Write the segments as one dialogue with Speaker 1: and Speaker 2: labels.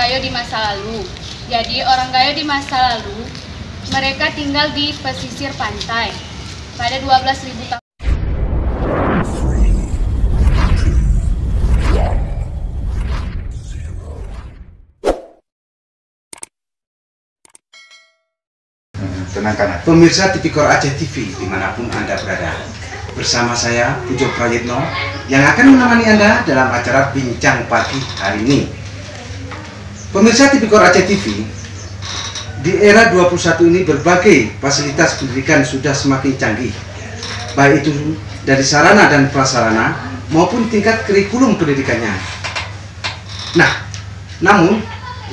Speaker 1: Gayo di masa lalu. Jadi orang Gayo di masa lalu, mereka tinggal di pesisir pantai pada 12.000 tahun.
Speaker 2: Tenangkan pemirsa Tipikor Aceh TV dimanapun Anda berada. Bersama saya Pujo Prayitno yang akan menemani Anda dalam acara Bincang Pagi hari ini. Pemirsa Tipikor Aceh TV, di era 21 ini berbagai fasilitas pendidikan sudah semakin canggih, baik itu dari sarana dan prasarana maupun tingkat kurikulum pendidikannya. Nah, namun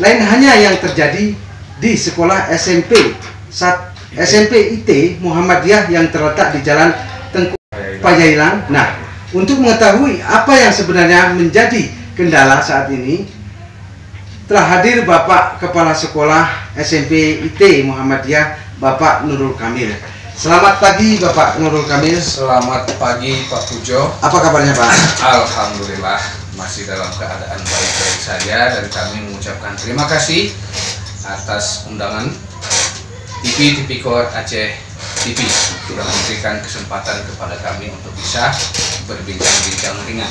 Speaker 2: lain hanya yang terjadi di sekolah SMP IT Muhammadiyah yang terletak di Jalan Tengku Pajailang. Nah, untuk mengetahui apa yang sebenarnya menjadi kendala saat ini, telah hadir Bapak Kepala Sekolah SMP IT Muhammadiyah, Bapak Nurul Kamil. Selamat pagi Bapak Nurul Kamil.
Speaker 3: Selamat pagi Pak Pujo.
Speaker 2: Apa kabarnya Pak?
Speaker 3: Alhamdulillah masih dalam keadaan baik-baik saja, dan kami mengucapkan terima kasih atas undangan TV Tipikor Aceh TV sudah memberikan kesempatan kepada kami untuk bisa berbincang-bincang ringan.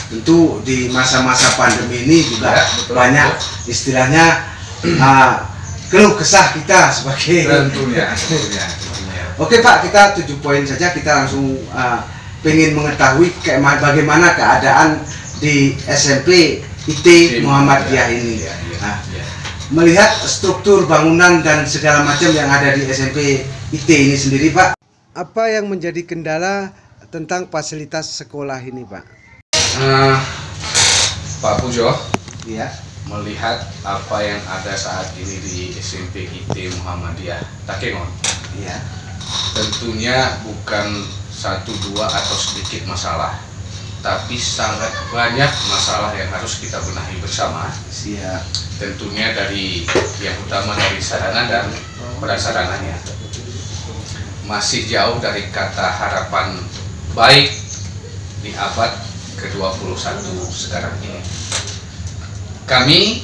Speaker 2: Tentu di masa-masa pandemi ini juga
Speaker 3: Ya,
Speaker 2: banyak istilahnya keluh kesah kita sebagai
Speaker 3: Tentunya.
Speaker 2: Oke Pak, kita 7 poin saja. Kita langsung pengen mengetahui bagaimana keadaan di SMP IT Muhammadiyah ini. Melihat struktur bangunan dan segala macam yang ada di SMP IT ini sendiri Pak, apa yang menjadi kendala tentang fasilitas sekolah ini Pak?
Speaker 3: Pak Pujo,
Speaker 2: Iya.
Speaker 3: melihat apa yang ada saat ini di SMP IT Muhammadiyah Takengon,
Speaker 2: Iya.
Speaker 3: tentunya bukan 1, 2 atau sedikit masalah, tapi sangat banyak masalah yang harus kita benahi bersama.
Speaker 2: Siap.
Speaker 3: Tentunya dari yang utama dari sarana dan prasarananya. Masih jauh dari kata harapan baik di abad ke-21 sekarang ini. Kami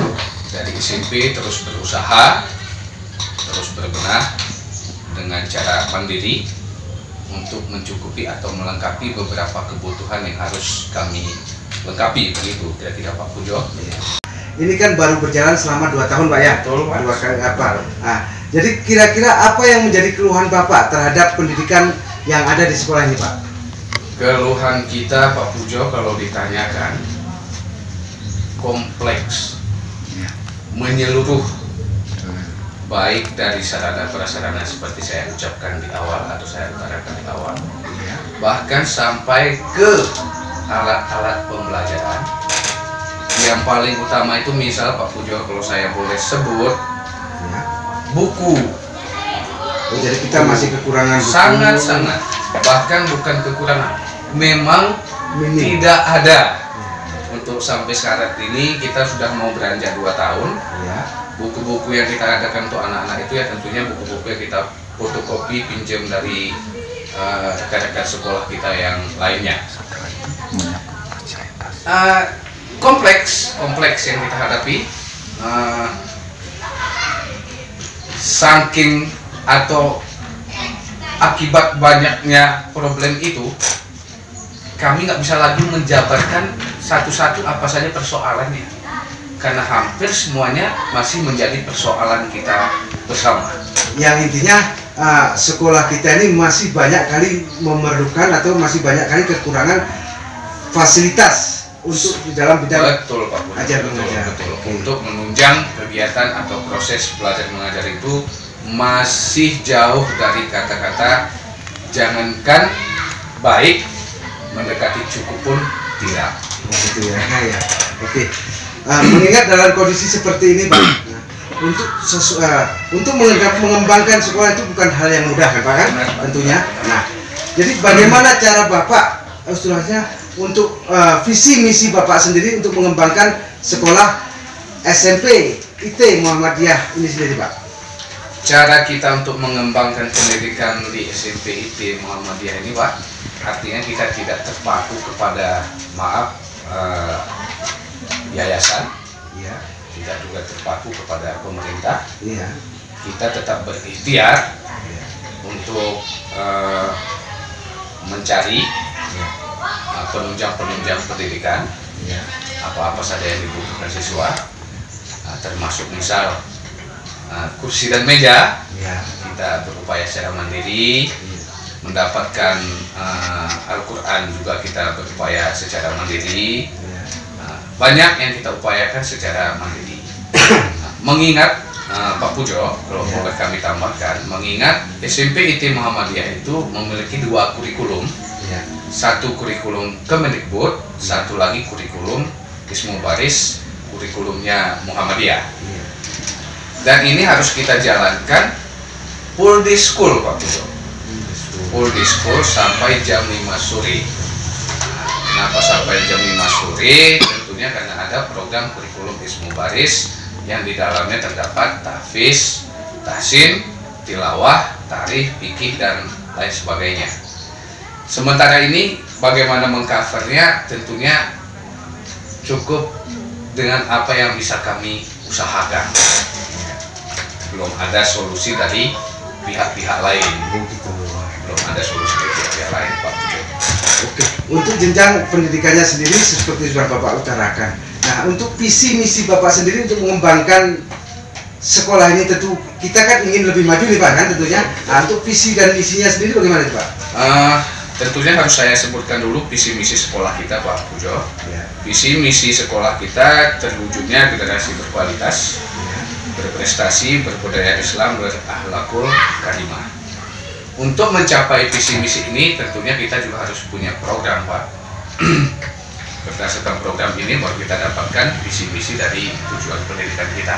Speaker 3: dari SMP terus berusaha, terus berbenah dengan cara mandiri untuk mencukupi atau melengkapi beberapa kebutuhan yang harus kami lengkapi, begitu kira-kira Pak Pujo.
Speaker 2: Ini kan baru berjalan selama 2 tahun Pak ya?
Speaker 3: Betul, Pak.
Speaker 2: 2 kali apa? Nah, jadi kira-kira apa yang menjadi keluhan Bapak terhadap pendidikan yang ada di sekolah ini Pak?
Speaker 3: Keluhan kita Pak Pujo kalau ditanyakan kompleks, menyeluruh, baik dari sarana prasarana seperti saya ucapkan di awal atau saya utarakan di awal, bahkan sampai ke alat-alat pembelajaran. Yang paling utama itu misal Pak Pujo, kalau saya boleh sebut, buku.
Speaker 2: Oh, jadi kita masih kekurangan buku.
Speaker 3: Sangat-sangat, bahkan bukan kekurangan, memang tidak ada. Untuk sampai sekarang ini kita sudah mau beranjak 2 tahun. Buku-buku yang kita adakan untuk anak-anak itu ya tentunya buku-buku yang kita fotokopi pinjam dari rekan-rekan sekolah kita yang lainnya. Kompleks yang kita hadapi, saking atau akibat banyaknya problem itu, kami nggak bisa lagi menjabarkan satu-satu apa saja persoalannya, karena hampir semuanya masih menjadi persoalan kita bersama.
Speaker 2: Yang intinya sekolah kita ini masih banyak kali memerlukan atau masih banyak kali kekurangan fasilitas untuk di dalam bidang
Speaker 3: betul Pak Pujo,
Speaker 2: ajar mengajar.
Speaker 3: Betul. Untuk menunjang kegiatan atau proses belajar mengajar itu masih jauh dari kata-kata jangankan baik, mendekati cukup pun tidak.
Speaker 2: Gitu ya. Nah, ya. Oke. Mengingat dalam kondisi seperti ini Pak, untuk mengembangkan sekolah itu bukan hal yang mudah kan Pak kan? Tentunya. Nah, jadi bagaimana cara Bapak istilahnya untuk visi misi Bapak sendiri untuk mengembangkan sekolah SMP IT Muhammadiyah ini sendiri Pak?
Speaker 3: Cara kita untuk mengembangkan pendidikan di SMP IT Muhammadiyah ini Pak, artinya kita tidak terpaku kepada yayasan, kita juga terpaku kepada pemerintah.
Speaker 2: Iya.
Speaker 3: Kita tetap berikhtiar untuk mencari penunjang pendidikan, apa-apa saja yang dibutuhkan siswa, termasuk misal kursi dan meja. Kita berupaya secara mandiri, mendapatkan Al-Quran juga kita berupaya secara mandiri. Banyak yang kita upayakan secara mandiri. Mengingat Pak Pujo, kalau boleh kami tambahkan, mengingat SMP IT Muhammadiyah itu memiliki 2 kurikulum. Satu kurikulum Kemendikbud, satu lagi kurikulum Ismu Baris, kurikulumnya Muhammadiyah. Dan ini harus kita jalankan full day school, Pak Pujo. Full day school sampai jam 5 sore. Kenapa sampai jam 5 sore? Tentunya karena ada program kurikulum Ismu Baris yang di dalamnya terdapat tahfiz, tahsin, tilawah, tarikh, fikih, dan lain sebagainya. Sementara ini bagaimana mengcovernya, tentunya cukup dengan apa yang bisa kami usahakan. Belum ada solusi dari pihak-pihak lain. Belum ada solusi dari pihak-pihak lain, Pak Pujo.
Speaker 2: Oke, untuk jenjang pendidikannya sendiri seperti sudah Bapak utarakan. Nah, untuk visi misi Bapak sendiri untuk mengembangkan sekolah ini, tentu kita kan ingin lebih maju nih Pak, kan tentunya. Nah, untuk visi dan misinya sendiri bagaimana Pak?
Speaker 3: Tentunya harus saya sebutkan dulu visi misi sekolah kita, Pak Pujo. Visi misi sekolah kita terwujudnya generasi berkualitas, berprestasi, berbudaya Islam, berakhlakul karimah. Untuk mencapai visi misi ini tentunya kita juga harus punya program, Pak. Berdasarkan program ini baru kita dapatkan visi misi dari tujuan pendidikan kita.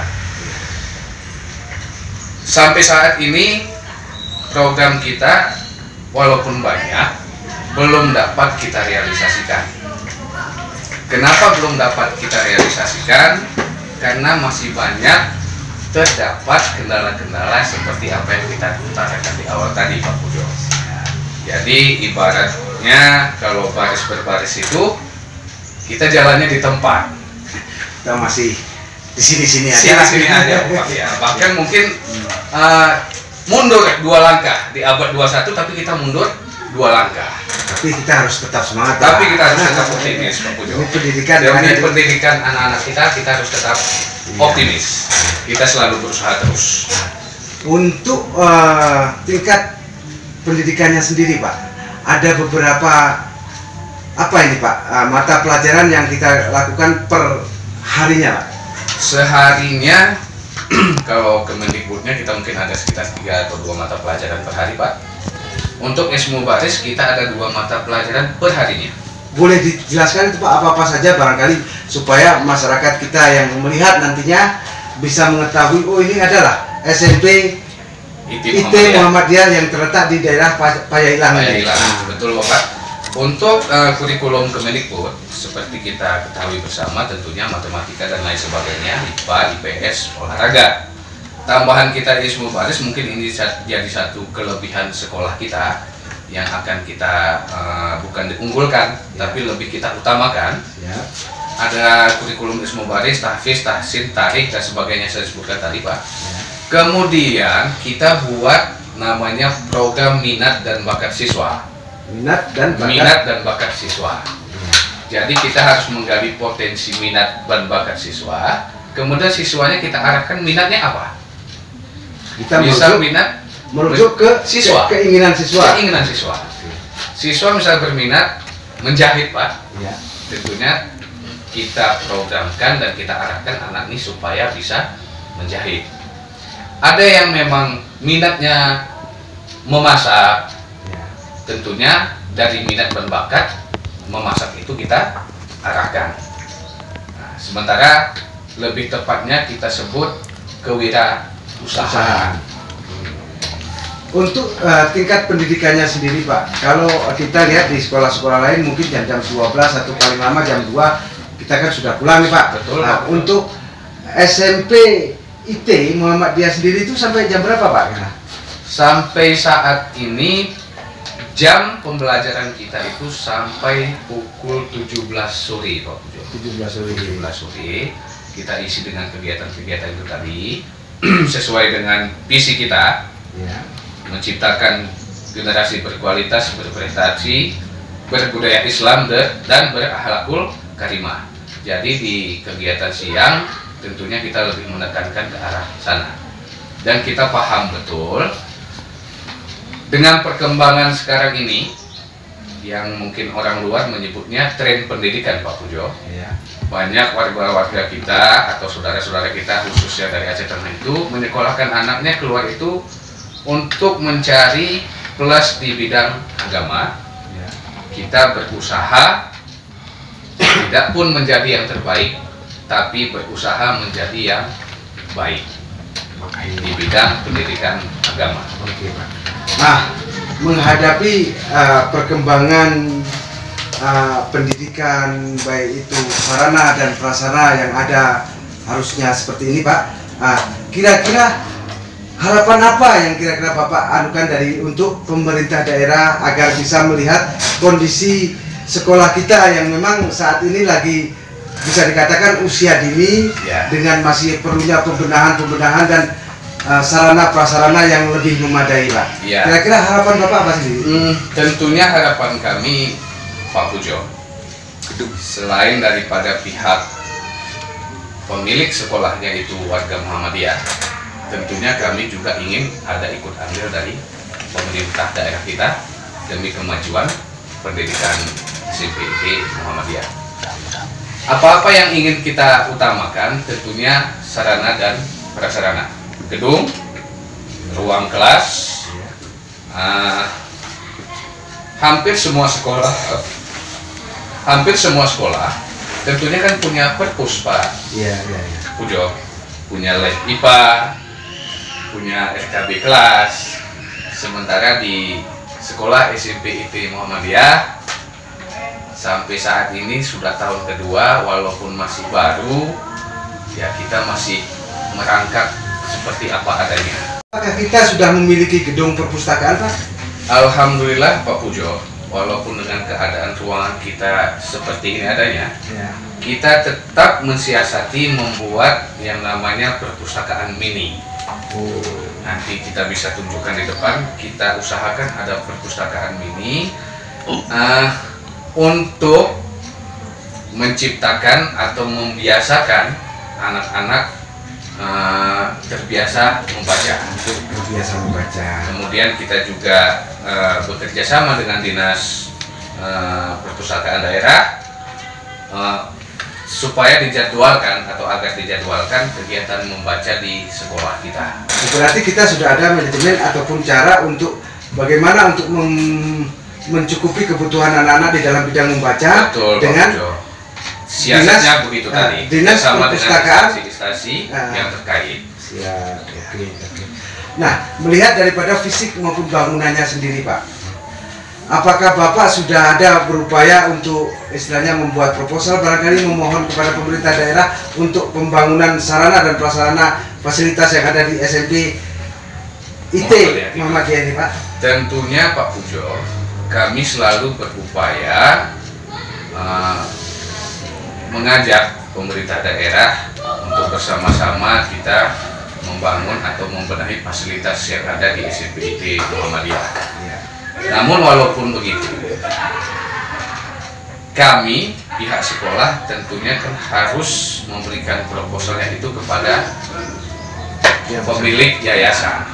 Speaker 3: Sampai saat ini program kita walaupun banyak belum dapat kita realisasikan. Kenapa belum dapat kita realisasikan? Karena masih banyak terdapat kendala-kendala seperti apa yang kita utarakan di awal tadi, Pak Pujo. Jadi ibaratnya kalau baris berbaris itu kita jalannya di tempat.
Speaker 2: Kita masih di sini-sini aja.
Speaker 3: Sini-sini aja, Pak. Ya, bahkan mungkin mundur 2 langkah di abad 21, tapi kita mundur 2 langkah.
Speaker 2: Tapi kita harus tetap semangat.
Speaker 3: Tapi kita harus tetap optimis, Pak Pujo. Demi pendidikan anak-anak kita harus tetap optimis. Kita selalu berusaha terus.
Speaker 2: Untuk tingkat pendidikannya sendiri, Pak, ada beberapa apa ini Pak, mata pelajaran yang kita lakukan per harinya, Pak?
Speaker 3: Seharinya kalau Kemendikbudnya kita mungkin ada sekitar 3 atau 2 mata pelajaran per hari, Pak. Untuk Ismu Baris kita ada 2 mata pelajaran per harinya.
Speaker 2: Boleh dijelaskan itu Pak, apa-apa saja barangkali supaya masyarakat kita yang melihat nantinya bisa mengetahui, oh ini adalah SMP IT Muhammadiyah yang terletak di daerah Payailang.
Speaker 3: Betul, Bapak. Untuk kurikulum Kemendikbud seperti kita ketahui bersama tentunya matematika dan lain sebagainya, IPA, IPS, olahraga. Tambahan kita di Ismu Baris mungkin ini jadi satu kelebihan sekolah kita yang akan kita bukan diunggulkan, tapi lebih kita utamakan. Ada kurikulum Ismu Baris, tahfiz, tahsin, tarikh dan sebagainya saya sebutkan tadi, Pak. Kemudian kita buat namanya program minat dan bakat siswa. Minat dan bakat siswa. Jadi kita harus menggali potensi minat dan bakat siswa. Kemudian siswanya kita arahkan minatnya apa?
Speaker 2: Kita
Speaker 3: bisa minat
Speaker 2: merujuk ke
Speaker 3: siswa,
Speaker 2: keinginan siswa.
Speaker 3: Siswa misal berminat menjahit, Pak. Tentunya kita programkan dan kita arahkan anak ini supaya bisa menjahit. Ada yang memang minatnya memasak, tentunya dari minat dan bakat memasak itu kita arahkan. Nah, sementara lebih tepatnya kita sebut kewirausahaan.
Speaker 2: Untuk tingkat pendidikannya sendiri, Pak, kalau kita lihat di sekolah-sekolah lain mungkin jam 12 atau paling lama jam 2 kita kan sudah pulang nih, Pak.
Speaker 3: Betul.
Speaker 2: Nah, untuk SMP IT Muhammadiyah sendiri itu sampai jam berapa, Pak?
Speaker 3: Sampai saat ini jam pembelajaran kita itu sampai pukul 17 sore, Pak.
Speaker 2: 17 sore.
Speaker 3: kita isi dengan kegiatan-kegiatan itu tadi sesuai dengan visi kita, menciptakan generasi berkualitas, berprestasi, berbudaya Islam dan berakhlakul karimah. Jadi di kegiatan siang tentunya kita lebih menekankan ke arah sana. Dan kita paham betul dengan perkembangan sekarang ini yang mungkin orang luar menyebutnya tren pendidikan, Pak Pujo. Banyak warga-warga kita atau saudara-saudara kita khususnya dari Aceh Tengah itu menyekolahkan anaknya keluar itu untuk mencari plus di bidang agama. Kita berusaha tidak pun menjadi yang terbaik, tapi berusaha menjadi yang baik di bidang pendidikan agama.
Speaker 2: Nah, menghadapi perkembangan pendidikan baik itu sarana dan prasarana yang ada harusnya seperti ini, Pak. Kira-kira harapan apa yang kira-kira Bapak anukan untuk pemerintah daerah agar bisa melihat kondisi sekolah kita yang memang saat ini lagi bisa dikatakan usia dini dengan masih perlunya pembenahan dan sarana prasarana yang lebih memadai, Pak. Kira-kira harapan Bapak apa sih?
Speaker 3: Tentunya harapan kami, Pak Pujo, selain daripada pihak pemilik sekolahnya itu warga Muhammadiyah, tentunya kami juga ingin ada ikut andil dari pemerintah daerah kita demi kemajuan pendidikan SMP Muhammadiyah. Apa-apa yang ingin kita utamakan tentunya sarana dan prasarana, gedung, ruang kelas, hampir semua sekolah tentunya kan punya perpus, Pak. Pujo, punya lab IPA, punya RKB kelas. Sementara di sekolah SMP IT Muhammadiyah sampai saat ini sudah tahun kedua, walaupun masih baru, ya kita masih merangkak seperti apa adanya.
Speaker 2: Apakah kita sudah memiliki gedung perpustakaan, Pak?
Speaker 3: Alhamdulillah, Pak Pujo, walaupun dengan keadaan ruangan kita seperti ini adanya, kita tetap mensiasati membuat yang namanya perpustakaan mini. Nanti kita bisa tunjukkan di depan, kita usahakan ada perpustakaan mini untuk menciptakan atau membiasakan anak-anak terbiasa membaca. Kemudian kita juga bekerja sama dengan Dinas Perpustakaan Daerah supaya dijadwalkan atau agar dijadwalkan kegiatan membaca di sekolah kita.
Speaker 2: Berarti kita sudah ada manajemen ataupun cara untuk bagaimana untuk mencukupi kebutuhan anak-anak di dalam bidang membaca.
Speaker 3: Betul, dengan siasatnya begitu tadi.
Speaker 2: Dinas Perpustakaan
Speaker 3: instansi yang terkait.
Speaker 2: Siap, oke. Nah, melihat daripada fisik maupun bangunannya sendiri, Pak, apakah Bapak sudah ada berupaya untuk istilahnya membuat proposal, barangkali memohon kepada pemerintah daerah untuk pembangunan sarana dan prasarana fasilitas yang ada di SMP IT Muhammadiyah ini, Pak?
Speaker 3: Tentunya, Pak Pujo, kami selalu berupaya mengajak pemerintah daerah untuk bersama-sama kita membangun atau membenahi fasilitas yang ada di SMP IT Muhammadiyah. Namun walaupun begitu, kami pihak sekolah tentunya kan harus memberikan proposalnya itu kepada pemilik yayasan.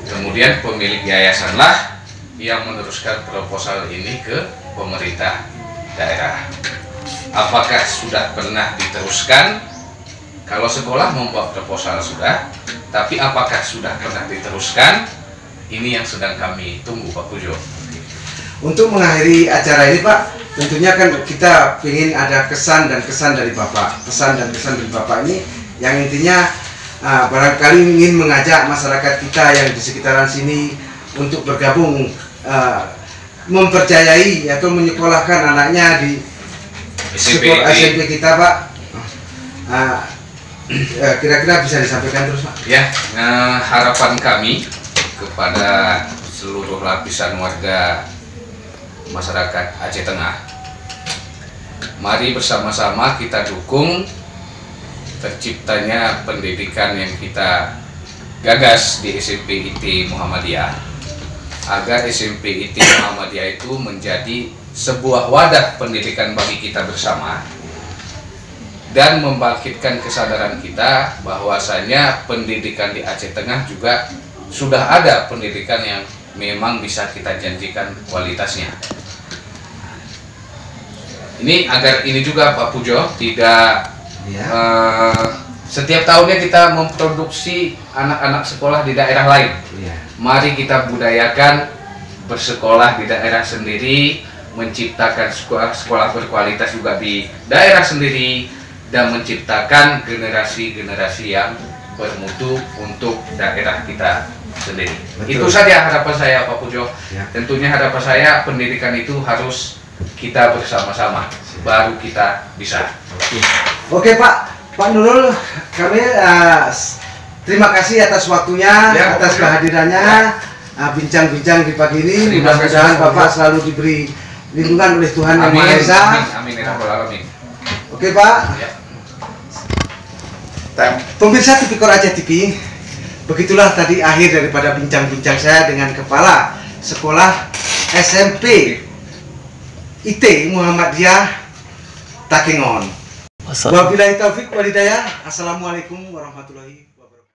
Speaker 3: Kemudian pemilik yayasanlah yang meneruskan proposal ini ke pemerintah daerah. Apakah sudah pernah diteruskan? Kalau sekolah membuat proposal sudah, tapi apakah sudah pernah diteruskan? Ini yang sedang kami tunggu, Pak Pujo.
Speaker 2: Untuk mengakhiri acara ini, Pak, tentunya kan kita ingin ada kesan dan kesan dari Bapak. Pesan dan kesan dari Bapak ini yang intinya barangkali ingin mengajak masyarakat kita yang di sekitaran sini untuk bergabung, mempercayai atau menyekolahkan anaknya di SMP kita, Pak. Kira-kira bisa disampaikan terus, Pak?
Speaker 3: Ya, harapan kami kepada seluruh lapisan warga masyarakat Aceh Tengah, mari bersama-sama kita dukung terciptanya pendidikan yang kita gagas di SMP IT Muhammadiyah, agar SMP IT Muhammadiyah itu menjadi sebuah wadah pendidikan bagi kita bersama dan membangkitkan kesadaran kita bahwasanya pendidikan di Aceh Tengah juga sudah ada pendidikan yang memang bisa kita janjikan kualitasnya. Ini agar ini juga Pak Pujo tidak setiap tahunnya kita memproduksi anak-anak sekolah di daerah lain. Mari kita budayakan bersekolah di daerah sendiri, menciptakan sekolah berkualitas juga di daerah sendiri, dan menciptakan generasi-generasi yang bermutu untuk daerah kita sendiri. Betul. Itu saja harapan saya Pak Pujo. Tentunya harapan saya pendidikan itu harus kita bersama-sama, baru kita bisa.
Speaker 2: Oke Pak Nurul, kami terima kasih atas waktunya, atas kehadirannya, bincang-bincang di pagi ini. Mudah-mudahan Bapak selalu diberi lindungan oleh Tuhan Yang Maha Esa.
Speaker 3: Amin, amin.
Speaker 2: Oke Pak. Pemirsa Tipikor Aceh TV, begitulah tadi akhir daripada bincang-bincang saya dengan Kepala Sekolah SMP IT Muhammadiyah Takengon. Wabillahi taufik wal hidayah. Assalamualaikum warahmatullahi wabarakatuh.